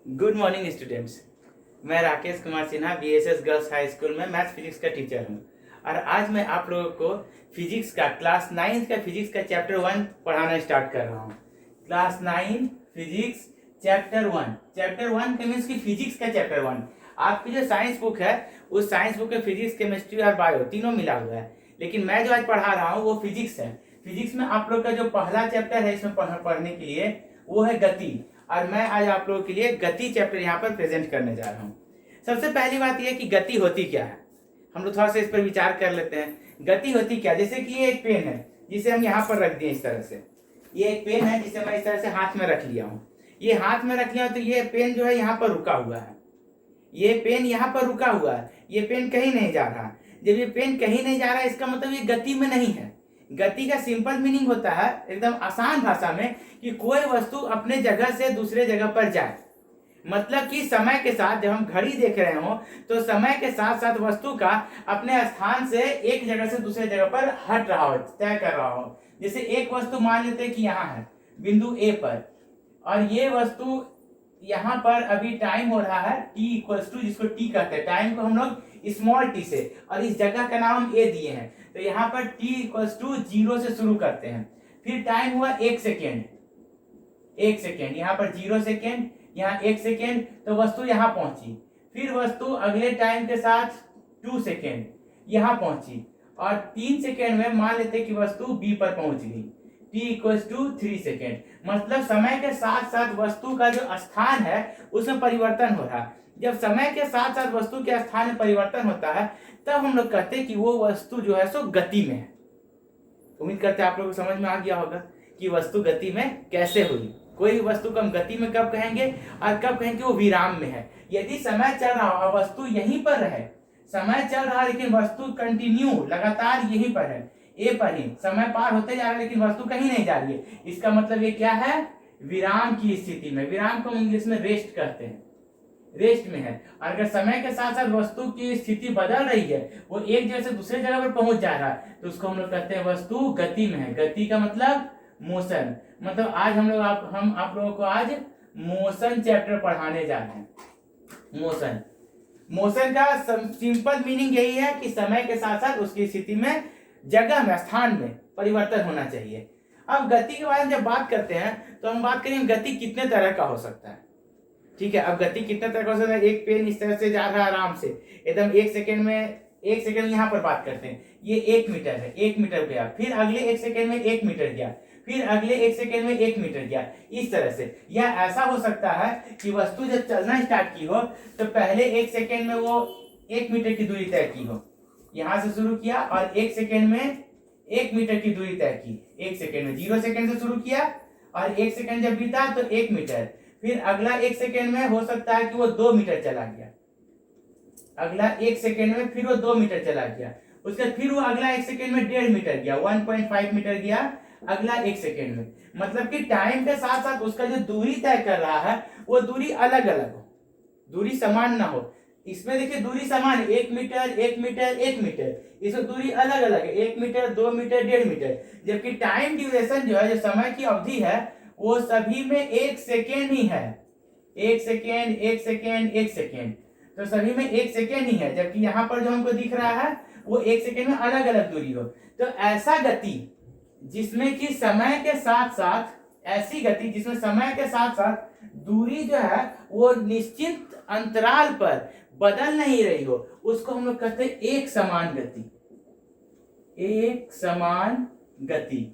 Good morning students. मैं Rakesh Kumar Sinha BSS girls high school में maths physics का टीचर हूँ और आज मैं आप लोगों को फिजिक्स का क्लास 9 का फिजिक्स का चैप्टर 1 पढ़ाना स्टार्ट कर रहा हूँ। क्लास 9 फिजिक्स चैप्टर 1 का मीन्स की फिजिक्स का चैप्टर 1। आपकी जो साइंस बुक है उस साइंस बुक में फिजिक्स केमिस्ट्री और बायो तीनों मिला हुआ है, लेकिन मैं जो आज पढ़ा रहा हूँ वो फिजिक्स है। फिजिक्स में आप लोग का जो पहला चैप्टर है इसमें पढ़ने के लिए वो है गति, और मैं आज आप लोगों के लिए गति चैप्टर यहाँ पर प्रेजेंट करने जा रहा हूँ। सबसे पहली बात यह कि गति होती क्या है, हम लोग थोड़ा सा इस पर विचार कर लेते हैं। गति होती क्या, जैसे कि ये एक पेन है जिसे हम यहाँ पर रख दिए इस तरह से। ये एक पेन है जिसे मैं इस तरह से हाथ में रख लिया हूँ। ये हाथ में रख लिया तो ये पेन जो है यहाँ पर रुका हुआ है। ये पेन यहाँ पर रुका हुआ है, ये पेन कहीं नहीं जा रहा। जब ये पेन कहीं नहीं जा रहा है इसका मतलब ये गति में नहीं है। गति का सिंपल मीनिंग होता है एकदम आसान भाषा में कि कोई वस्तु अपने जगह से दूसरे जगह पर जाए। मतलब कि समय के साथ जब हम घड़ी देख रहे हो तो समय के साथ साथ वस्तु का अपने स्थान से एक जगह से दूसरे जगह पर हट रहा हो, तय कर रहा हो। जैसे एक वस्तु मान लेते हैं कि यहाँ है बिंदु ए पर, और ये वस्तु यहाँ पर अभी टाइम हो रहा है t इक्वल्स टू, जिसको t कहते हैं, टाइम को हम लोग स्मॉल t से, और इस जगह का नाम हम a दिए हैं। तो यहाँ पर t इक्वल्स टू 0 से शुरू करते हैं, फिर टाइम हुआ 1 सेकेंड, 1 सेकेंड, यहाँ पर 0 सेकेंड, यहाँ 1 सेकेंड, तो वस्तु यहाँ पहुंची। फिर वस्तु अगले टाइम के साथ 2 सेकेंड यहाँ पहुंची, और 3 सेकेंड में मान लेते कि वस्तु बी पर पहुंच गई, t इक्वल्स टू 3 सेकेंड। मतलब समय के साथ साथ वस्तु का जो स्थान है उसमें परिवर्तन हो रहा है। जब समय के साथ साथ वस्तु के स्थान में परिवर्तन होता है तब हम लोग कहते हैं कि वो वस्तु जो है सो गति में है। उम्मीद करते हैं आप लोगों को समझ में आ गया होगा कि वस्तु गति में कैसे हुई। कोई वस्तु को हम गति में कब कहेंगे और कब कहेंगे वो विराम में है। यदि समय चल रहा हो, वस्तु यहीं पर रहे, समय चल रहा है लेकिन वस्तु कंटिन्यू लगातार यहीं पर है, ए पर ही, समय पार होते जा रहा है लेकिन वस्तु कहीं नहीं जा रही है, इसका मतलब ये क्या है, विराम की स्थिति में। विराम को इंग्लिश में रेस्ट कहते हैं, रेस्ट में है। और अगर समय के साथ साथ वस्तु की स्थिति बदल रही है, वो एक जगह से दूसरे जगह पर पहुंच जा रहा है, तो उसको हम लोग कहते हैं वस्तु गति में है। गति का मतलब मोशन। मतलब आज हम आप लोगों को आज मोशन चैप्टर पढ़ाने जा रहे हैं। मोशन का सिंपल मीनिंग यही है कि समय के साथ साथ उसकी स्थिति में, जगह में, स्थान में परिवर्तन होना चाहिए। अब गति के बारे में जब बात करते हैं तो हम बात करेंगे गति कितने तरह का हो सकता है। ठीक है, अब गति कितने तरह का हो सकता है। एक पेन इस तरह से जा रहा है आराम से, एकदम 1 सेकेंड में, 1 सेकेंड यहाँ पर बात करते हैं, ये 1 मीटर है, 1 मीटर गया, फिर अगले 1 सेकेंड में 1 मीटर गया, फिर अगले 1 सेकेंड में 1 मीटर गया, इस तरह से। या ऐसा हो सकता है कि वस्तु जब चलना स्टार्ट की हो तो पहले 1 सेकेंड में वो 1 मीटर की दूरी तय की हो, यहां से शुरू किया, और 1 सेकेंड में 1 मीटर की दूरी तय की। 1 सेकेंड में 0 सेकेंड से शुरू किया, और 1 सेकेंड जब बीता तो 1 मीटर, फिर अगला 1 सेकेंड में हो सकता है कि वो 2 मीटर चला गया, अगला 1 सेकेंड में फिर वो 2 मीटर चला गया, उसके फिर वो अगला 1 सेकेंड में 1.5 मीटर गया, 1.5 मीटर गया अगला 1 सेकेंड में। मतलब कि टाइम के साथ साथ उसका जो दूरी तय कर रहा है वो दूरी अलग अलग हो, दूरी समान ना हो। इसमें देखिए दूरी समान है, 1 मीटर, 1 मीटर, 1 मीटर, इसमें दूरी अलग अलग है, 1 मीटर, 2 मीटर, 1.5 मीटर। जबकि टाइम ड्यूरेशन जो है, जो समय की अवधि है, वो सभी में 1 सेकेंड ही है। 1 सेकेंड, 1 सेकेंड, 1 सेकेंड, तो सभी में 1 सेकेंड ही है। जबकि यहाँ पर जो हमको दिख रहा है वो 1 सेकेंड में अलग अलग दूरी हो। तो ऐसा गति जिसमें कि समय के साथ साथ, ऐसी गति जिसमें समय के साथ साथ दूरी जो है वो निश्चित अंतराल पर बदल नहीं रही हो, उसको हम लोग कहते हैं एक समान गति, एक समान गति।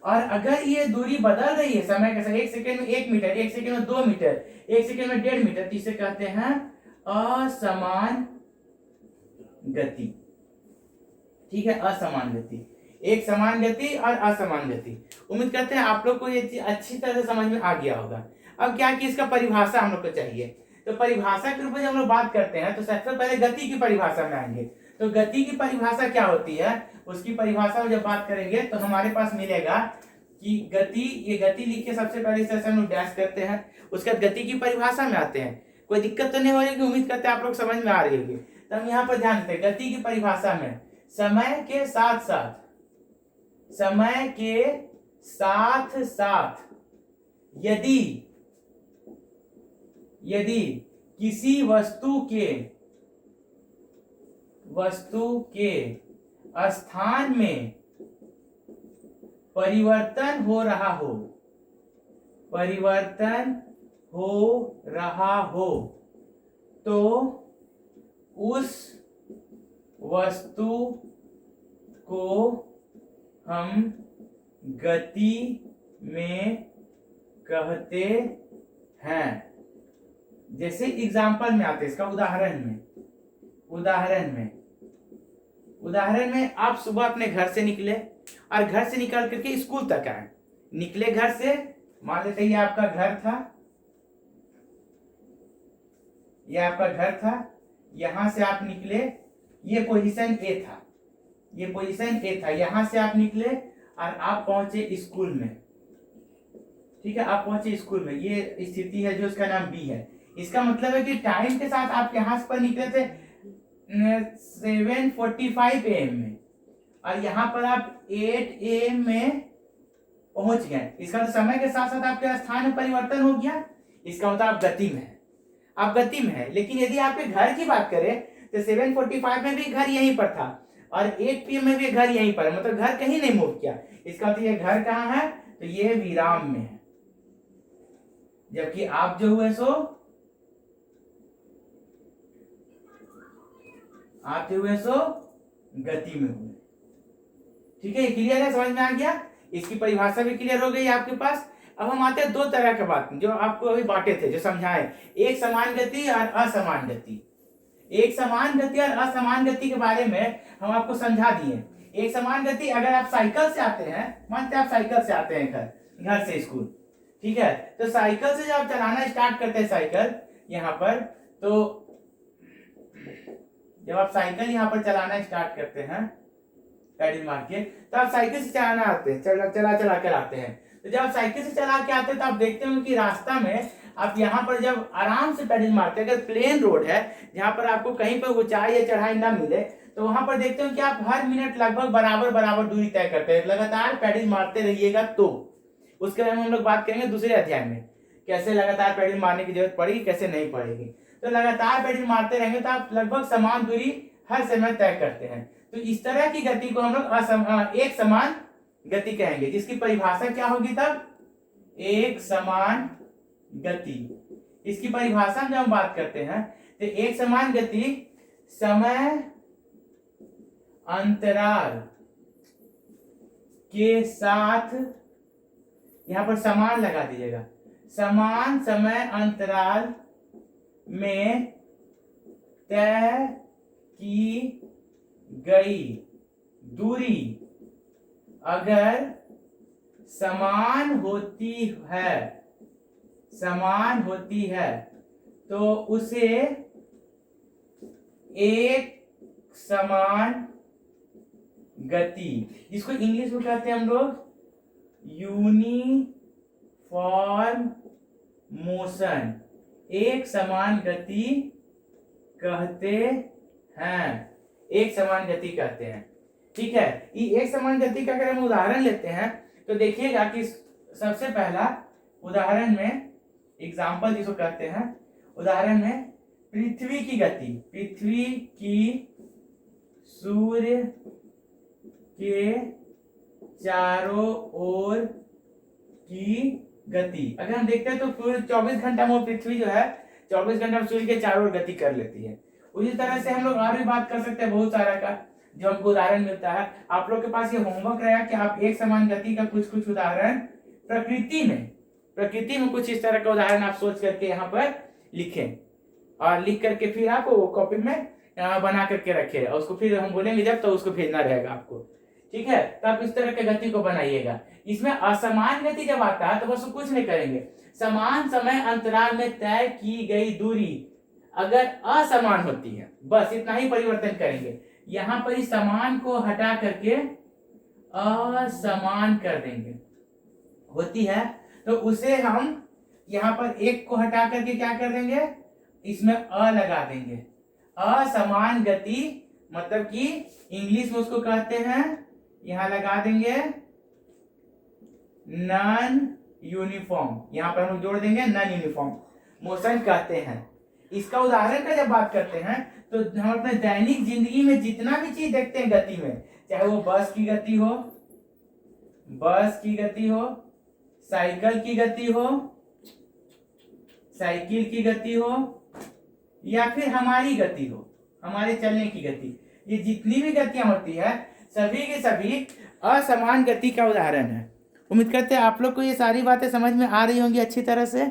और अगर ये दूरी बदल रही है समय के साथ, 1 सेकेंड में 1 मीटर, 1 सेकेंड में 2 मीटर, 1 सेकेंड में 1.5 मीटर, तो इसे कहते हैं असमान गति। ठीक है, असमान गति, एक समान गति और असमान गति। उम्मीद करते हैं आप लोग को ये चीज अच्छी तरह से समझ में आ गया होगा। अब क्या कि इसका परिभाषा हम लोग को चाहिए, तो परिभाषा के रूप में जब हम लोग बात करते हैं तो सबसे पहले गति की परिभाषा में आएंगे। तो गति की परिभाषा क्या होती है, उसकी परिभाषा में जब बात करेंगे तो हमारे पास मिलेगा कि गति, ये गति लिख के सबसे पहले इसे हम लोग डैश करते हैं, उसके बाद गति की परिभाषा में आते हैं। कोई दिक्कत तो नहीं हो रही, उम्मीद करते हैं आप लोग समझ में आ रही होगी। तो हम यहाँ पर ध्यान देते हैं, गति की परिभाषा में समय के साथ साथ, समय के साथ साथ यदि यदि किसी वस्तु के स्थान में परिवर्तन हो रहा हो तो उस वस्तु को हम गति में कहते हैं। जैसे एग्जाम्पल में आते हैं, इसका उदाहरण में आप सुबह अपने घर से निकले और घर से निकल करके स्कूल तक आए। निकले घर से, मान लेते ये आपका घर था, यहां से आप निकले, ये पोजीशन ए था, यहां से आप निकले और आप पहुंचे स्कूल में। ठीक है, आप पहुंचे स्कूल में, ये स्थिति है जो इसका नाम बी है। इसका मतलब है कि टाइम के साथ आप यहां पर निकले थे 7:45 AM में और यहाँ पर आप 8 AM में पहुंच गए। इसका मतलब समय के साथ साथ आपके स्थान में परिवर्तन हो गया। इसका मतलब आप गति में है। लेकिन यदि आपके घर की बात करें तो 7:45 में भी घर यहीं पर था और 8 PM में भी घर यहीं पर, मतलब घर कहीं नहीं मूव किया। इसका मतलब ये घर कहाँ है, तो ये विराम में है। जबकि आप जो हुए सो गति में हुए। ठीक है, ये क्लियर है, समझ में आ गया। इसकी परिभाषा भी क्लियर हो गई आपके पास। अब हम आते हैं दो तरह के बात जो आपको अभी बांटे थे, जो समझाए, एक समान गति और असमान गति। एक समान गति और असमान गति के बारे में हम आपको समझा दिए। एक समान गति, अगर आप साइकिल से आते हैं, मानते हैं आप साइकिल से आते हैं घर से स्कूल, ठीक है, तो साइकिल से जब आप चलाना स्टार्ट करते हैं साइकिल यहाँ पर, तो जब आप साइकिल यहाँ पर चलाना स्टार्ट करते हैं पैडल मार के, तो आप साइकिल से चलाना आते हैं, चला कर आते हैं। तो जब आप साइकिल से चला के आते हैं तो आप देखते हो कि रास्ता में आप यहाँ पर जब आराम से पैडल मारते हैं, अगर प्लेन रोड है जहाँ पर आपको कहीं पर ऊंचाई या चढ़ाई ना मिले, तो वहां पर देखते हो कि आप हर मिनट लगभग बराबर दूरी तय करते हैं। लगातार पैडल मारते रहिएगा। तो उसके बारे में हम लोग बात करेंगे दूसरे अध्याय में, कैसे लगातार पैडल मारने की जरूरत पड़ेगी, कैसे नहीं पड़ेगी। तो लगातार पैडल मारते रहेंगे तो आप लगभग समान दूरी हर समय तय करते हैं। तो इस तरह की गति को हम लोग एक समान गति कहेंगे, जिसकी परिभाषा क्या होगी तब, एक समान गति। इसकी परिभाषा जब हम बात करते हैं तो एक समान गति समय अंतराल के साथ, यहां पर समान लगा दीजिएगा, समान समय अंतराल में तय की गई दूरी अगर समान होती है तो उसे एक समान गति, जिसको इंग्लिश में कहते हैं हम लोग यूनिफॉर्म मोशन, एक समान गति कहते हैं। एक समान गति कहते हैं। ठीक है, ये एक समान गति का अगर हम उदाहरण लेते हैं तो देखिएगा कि सबसे पहला उदाहरण में, एग्जाम्पल जिसको कहते हैं, उदाहरण में पृथ्वी की गति, पृथ्वी की सूर्य के चारों ओर की गति। अगर हम देखते हैं तो पूरे 24 घंटा में पृथ्वी जो है 24 घंटा में सूर्य के चारों ओर गति कर लेती है। उसी तरह से हम लोग और भी बात कर सकते हैं बहुत सारा का, जो हमको उदाहरण मिलता है। आप लोग के पास ये होमवर्क रहेगा कि आप एक समान गति का कुछ उदाहरण प्रकृति में कुछ इस तरह का उदाहरण आप सोच करके यहाँ पर लिखें और लिख करके फिर आप वो कॉपी में बना करके रखें और उसको फिर हम बोलेंगे जब तो उसको भेजना रहेगा आपको। ठीक है, तो आप इस तरह के गति को बनाइएगा। इसमें असमान गति जब आता है तो बस कुछ नहीं करेंगे, समान समय अंतराल में तय की गई दूरी अगर असमान होती है, बस इतना ही परिवर्तन करेंगे। यहाँ पर इस समान को हटा करके असमान कर देंगे, होती है तो उसे हम यहाँ पर एक को हटा करके क्या कर देंगे, इसमें अ लगा देंगे। असमान गति मतलब कि इंग्लिश में उसको कहते हैं, यहां लगा देंगे नॉन यूनिफॉर्म, यहां पर हम जोड़ देंगे नॉन यूनिफॉर्म। मोशन कहते हैं। इसका उदाहरण का जब बात करते हैं तो हम अपने दैनिक जिंदगी में जितना भी चीज देखते हैं गति में, चाहे वो बस की गति हो, साइकिल की गति हो, साइकिल की गति हो, या फिर हमारी गति हो, हमारे चलने की गति, ये जितनी भी गतियां होती है सभी के सभी असमान गति का उदाहरण है। उम्मीद करते हैं आप लोग को ये सारी बातें समझ में आ रही होंगी अच्छी तरह से।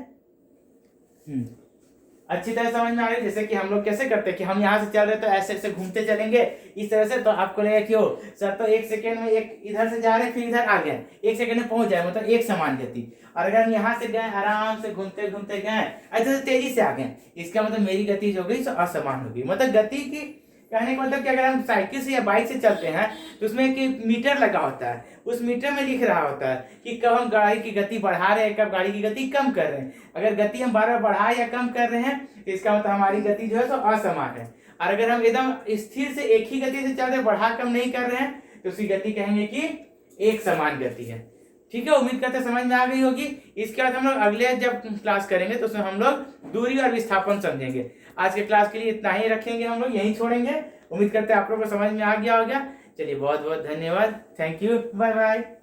अच्छी तरह समझ में आ रही है। जैसे कि हम लोग कैसे करते हैं कि हम यहाँ से चल रहे तो ऐसे ऐसे घूमते चलेंगे इस तरह से, तो आपको लगेगा कि ओ सर तो 1 सेकेंड में एक इधर से जा रहे हैं फिर इधर आ गए, 1 सेकेंड में पहुंच जाए, मतलब एक समान गति। और अगर हम यहाँ से गए आराम से घूमते घूमते गए ऐसे तेजी से आ गए, इसका मतलब मेरी गति जो होगी तो असमान होगी। मतलब गति की कहने का मतलब कि अगर हम साइकिल से या बाइक से चलते हैं तो उसमें एक मीटर लगा होता है, उस मीटर में लिख रहा होता है कि कब हम गाड़ी की गति बढ़ा रहे हैं, कब गाड़ी की गति कम कर रहे हैं। अगर गति हम बार बार बढ़ा या कम कर रहे हैं तो इसका मतलब हमारी गति जो है तो असमान है। और अगर हम एकदम स्थिर से एक ही गति से चल रहे, बढ़ा कम नहीं कर रहे हैं, तो उसकी गति कहेंगे कि एक समान गति है। ठीक है, उम्मीद करते समझ में आ गई होगी। इसके बाद हम लोग अगले जब क्लास करेंगे तो उसमें हम लोग दूरी और विस्थापन समझेंगे। आज के क्लास के लिए इतना ही रखेंगे, हम लोग यहीं छोड़ेंगे। उम्मीद करते हैं आप लोगों को समझ में आ गया होगा। चलिए बहुत बहुत धन्यवाद, थैंक यू, बाय बाय।